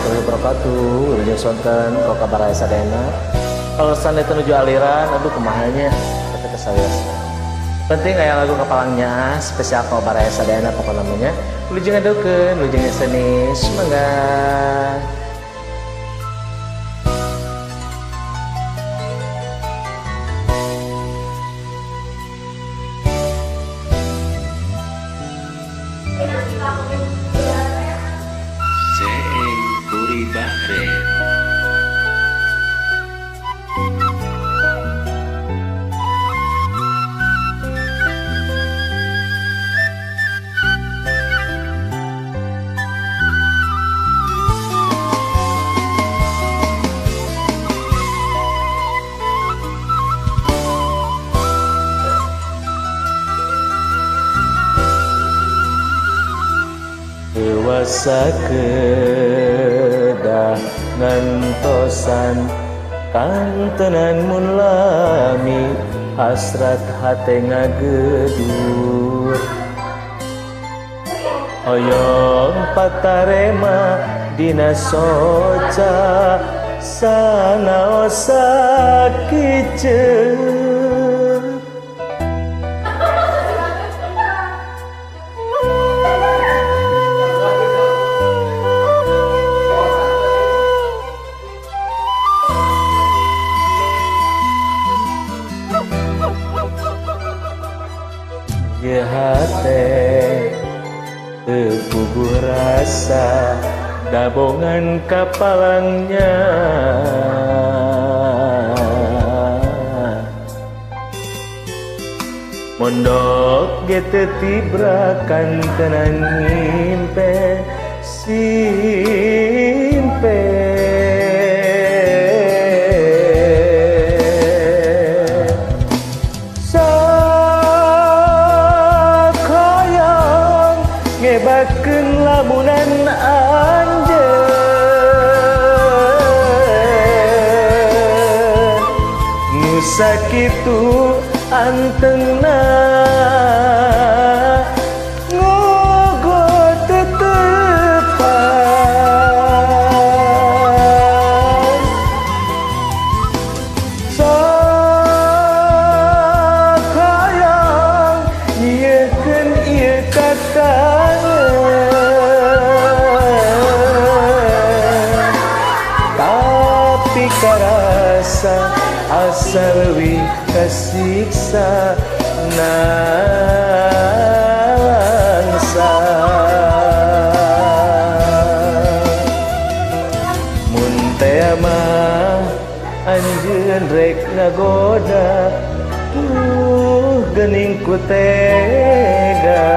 warahmatullahi wabarakatuh. Wilujeng sonten kok kabar aya sadayana. Kalau sande menuju aliran, aduh kumahanya kata kesayas. Penting aya lagu kapalangnya spesial kabar aya sadayana pokok namanya. Wilujeng ngadukeun, wilujeng seni semangat. Puri Bahre Dewasa kedah ngantosan kantenan mun lami hasrat hate ngagedur hoyong patarema dina soca sanaosa kiceuk ye hate tepuguh rasa dabongan kapalangnya mondok ge teu tibrakan tenan ngimpe simpe ngebakeun lamunan anjeun nu sakitu anteungna ngogot tetepan sakayang nyiekeun ieu kakak tapi karasa asa leuwih kasiksa nangsa mun teh mah anjeun rek ngagoda geuning ku tega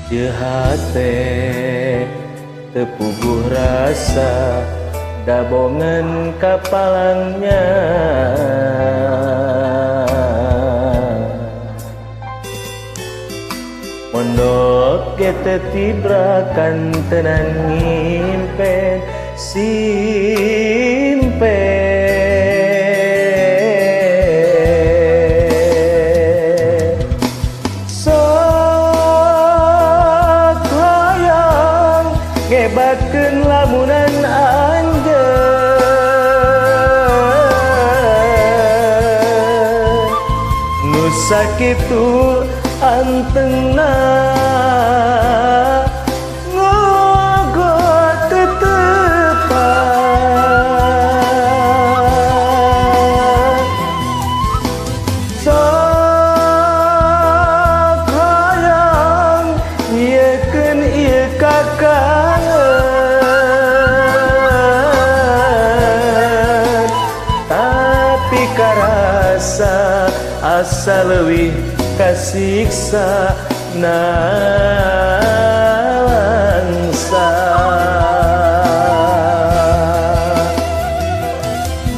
ye hate tepuguh rasa dabongan kapalangnya mondok ge teu tibrakan tenan ngimpen simpen ngebakeun lamunan anjeun nu sakitu anteungna ngogot tetepan asa leuwih kasiksa nalangsa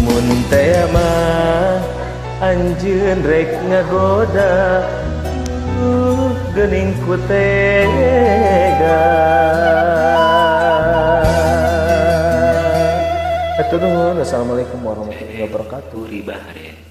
mun teh mah anjeun rek ngagoda geuning ku tega Assalamualaikum warahmatullahi wabarakatuh. Buri Bahren.